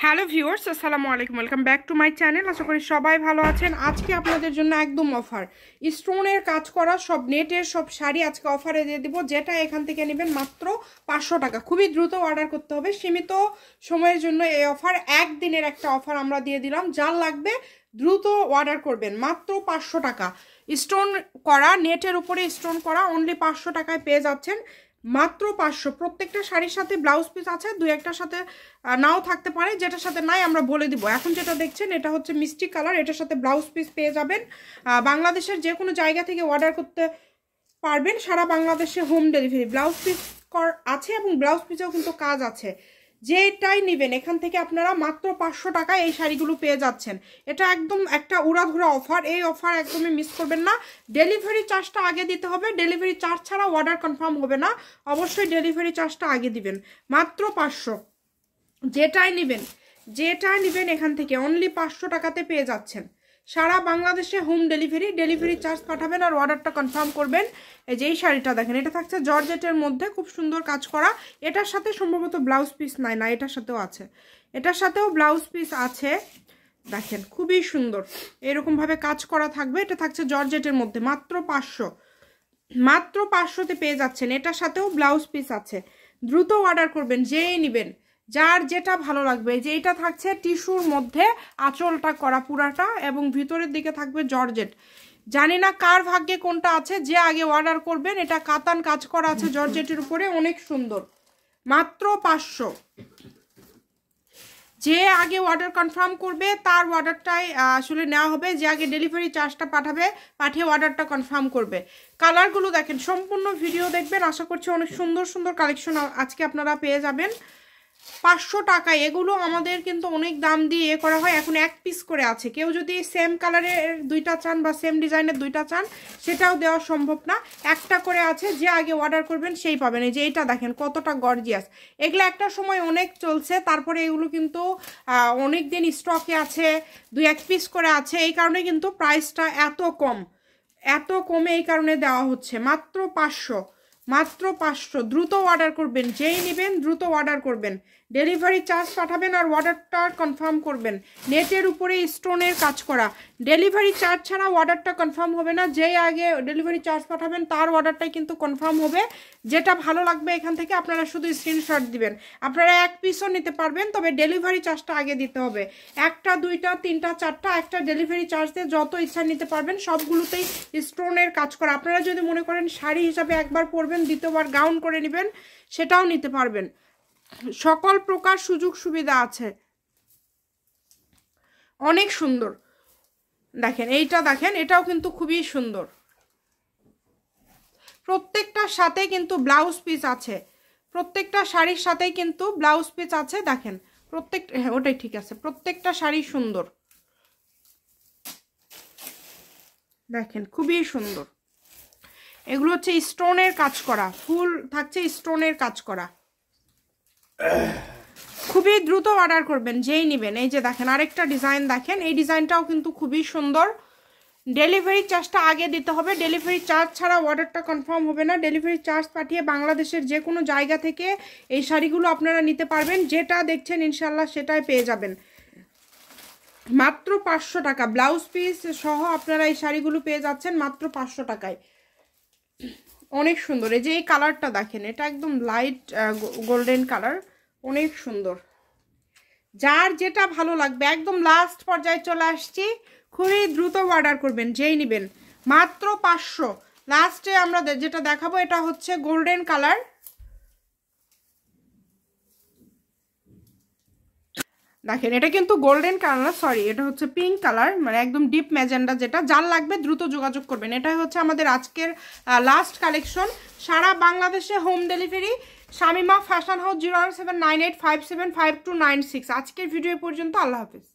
Hello viewers, আসসালামু আলাইকুম। Welcome back to my channel. আশা করি সবাই ভালো আছেন। আজকে আপনাদের জন্য একদম অফার, স্টোনের কাজ করা সব নেটের সব শাড়ি আজকে অফারে দিয়ে দিব। যেটা এখান থেকে নেবেন মাত্র 500 টাকা। খুবই দ্রুত অর্ডার করতে হবে, সীমিত সময়ের জন্য এই অফার। একদিনের একটা অফার আমরা দিয়ে দিলাম। যার লাগবে দ্রুত অর্ডার করবেন। মাত্র 500 টাকা স্টোন করা, নেটের উপরে স্টোন করা, অনলি 500 টাকায় পেয়ে যাচ্ছেন। মাত্র 500। প্রত্যেকটা শাড়ির সাথে ব্লাউজ পিস আছে, দুই একটার সাথে নাও থাকতে পারে। যেটার সাথে নাই আমরা বলে দিব। এখন যেটা দেখছেন এটা হচ্ছে মিষ্টি কালার, এটার সাথে ব্লাউজ পিস পেয়ে যাবেন। বাংলাদেশের যে কোনো জায়গা থেকে অর্ডার করতে পারবেন, সারা বাংলাদেশে হোম ডেলিভারি। ব্লাউজ পিস আছে এবং ব্লাউজ পিসেও কিন্তু কাজ আছে। যেটাই নেবেন এখান থেকে আপনারা মাত্র 500 টাকায় এই শাড়িগুলো পেয়ে যাচ্ছেন। এটা একদম একটা উড়াধুরা অফার। এই অফার একদমই মিস করবেন না। ডেলিভারি চার্জটা আগে দিতে হবে। ডেলিভারি চার্জ ছাড়া অর্ডার কনফার্ম হবে না। অবশ্যই ডেলিভারি চার্জটা আগে দিবেন। মাত্র 500। যেটাই নেবেন এখান থেকে অনলি 500 টাকাতে পেয়ে যাচ্ছেন। সারা বাংলাদেশে হোম ডেলিভারি চার্জ পাঠাবেন আর অর্ডারটা কনফার্ম করবেন। এই যে এই শাড়িটা দেখেন, এটা থাকছে জর্জেটের মধ্যে, খুব সুন্দর কাজ করা। এটার সাথে সম্ভবত ব্লাউজ পিস নাই, না এটার সাথেও আছে, এটার সাথেও ব্লাউজ পিস আছে। দেখেন খুবই সুন্দর, এরকম ভাবে কাজ করা থাকবে। এটা থাকছে জর্জেটের মধ্যে, মাত্র 500। মাত্র 500তে পেয়ে যাচ্ছেন। এটার সাথেও ব্লাউজ পিস আছে। দ্রুত অর্ডার করবেন, যেই নেবেন, যার যেটা ভালো লাগবে। যে এটা থাকছে টিস্যুর মধ্যে, আঁচলটা করা পুরাটা, এবং ভিতরের দিকে থাকবে জর্জেট। জানি না কার ভাগ্যে কোনটা আছে, যে আগে অর্ডার করবেন। এটা কাতান কাজ করা আছে জর্জেটের উপরে, অনেক সুন্দর। মাত্র 500। যে আগে অর্ডার কনফার্ম করবে তার অর্ডারটাই আসলে নেওয়া হবে। যে আগে ডেলিভারি চার্জটা পাঠিয়ে অর্ডারটা কনফার্ম করবে। কালারগুলো দেখেন, সম্পূর্ণ ভিডিও দেখবেন। আশা করছি অনেক সুন্দর সুন্দর কালেকশন আজকে আপনারা পেয়ে যাবেন 500 টাকায়। এগুলো আমাদের কিন্তু অনেক দাম দিয়ে করা হয়। এখন এক পিস করে আছে। কেউ যদি সেম কালারের দুইটা চান বা সেম ডিজাইনের দুইটা চান, সেটাও দেওয়া সম্ভব না। একটা করে আছে, যে আগে অর্ডার করবেন সেই পাবেন। এই যে এইটা দেখেন কতটা গর্জিয়াস। এগুলো একটা সময় অনেক চলছে, তারপরে এগুলো কিন্তু অনেক দিন স্টকে আছে, দুই এক পিস করে আছে। এই কারণে কিন্তু প্রাইসটা এত কমে এই কারণে দেওয়া হচ্ছে। মাত্র 500। মাত্র 500। দ্রুত অর্ডার করবেন, যেই নেবেন দ্রুত অর্ডার করবেন। ডেলিভারি চার্জ পাঠাবেন আর অর্ডারটা কনফার্ম করবেন। নেটের উপরে স্টোনের কাজ করা। ডেলিভারি চার্জ ছাড়া অর্ডারটা কনফার্ম হবে না। যেই আগে ডেলিভারি চার্জ পাঠাবেন তার অর্ডারটাই কিন্তু কনফার্ম হবে। যেটা ভালো লাগবে এখান থেকে আপনারা শুধু স্ক্রিনশট দিবেন। আপনারা এক পিসও নিতে পারবেন, তবে ডেলিভারি চার্জটা আগে দিতে হবে। একটা, দুইটা, তিনটা, চারটা, একটা ডেলিভারি চার্জ দিয়ে যত ইচ্ছা নিতে পারবেন। সবগুলোতেই স্টোনের কাজ করা। আপনারা যদি মনে করেন শাড়ি হিসাবে একবার পরবেন, দ্বিতীয়বার গাউন করে নেবেন, সেটাও নিতে পারবেন। সকল প্রকার সুযোগ সুবিধা আছে। অনেক সুন্দর। দেখেন এইটা, দেখেন এটাও কিন্তু খুবই সুন্দর। প্রত্যেকটার সাথে কিন্তু ব্লাউজ পিস আছে। প্রত্যেকটা শাড়ির সাথেই কিন্তু ব্লাউজ পিস আছে। দেখেন হ্যাঁ ওটাই ঠিক আছে। প্রত্যেকটা শাড়ি সুন্দর। দেখেন খুবই সুন্দর। এগুলো হচ্ছে স্টোনের কাজ করা, ফুল থাকছে স্টোনের কাজ করা। খুবই দ্রুত অর্ডার করবেন, যেই নেবেন। এই যে দেখেন আরেকটা ডিজাইন দেখেন, এই ডিজাইনটাও কিন্তু খুবই সুন্দর। ডেলিভারি চার্জটা আগে দিতে হবে। ডেলিভারি চার্জ ছাড়া অর্ডারটা কনফার্ম হবে না। ডেলিভারি চার্জ পাঠিয়ে বাংলাদেশের যে কোনো জায়গা থেকে এই শাড়িগুলো আপনারা নিতে পারবেন। যেটা দেখছেন ইনশাল্লাহ সেটাই পেয়ে যাবেন। মাত্র 500 টাকা ব্লাউজ পিস সহ আপনারা এই শাড়িগুলো পেয়ে যাচ্ছেন মাত্র 500 টাকায়। অনেক সুন্দর। এই যে এই কালারটা দেখেন, এটা একদম লাইট গোল্ডেন কালার, অনেক সুন্দর। যার যেটা ভালো লাগবে। একদম লাস্ট পর্যায়ে চলে আসছি। খুবই দ্রুত অর্ডার করবেন, যেই নেবেন। মাত্র 500। লাস্টে আমরা যেটা দেখাবো এটা হচ্ছে গোল্ডেন কালার। দেখেন এটা কিন্তু গোল্ডেন কালার, সরি এটা হচ্ছে পিঙ্ক কালার, মানে একদম ডিপ ম্যাজেন্ডা। যেটা যার লাগবে দ্রুত যোগাযোগ করবেন। এটাই হচ্ছে আমাদের আজকের লাস্ট কালেকশন। সারা বাংলাদেশে home delivery. Shamima fashion house 01798575296। আজকের ভিডিও পর্যন্ত। আল্লাহ হাফিজ।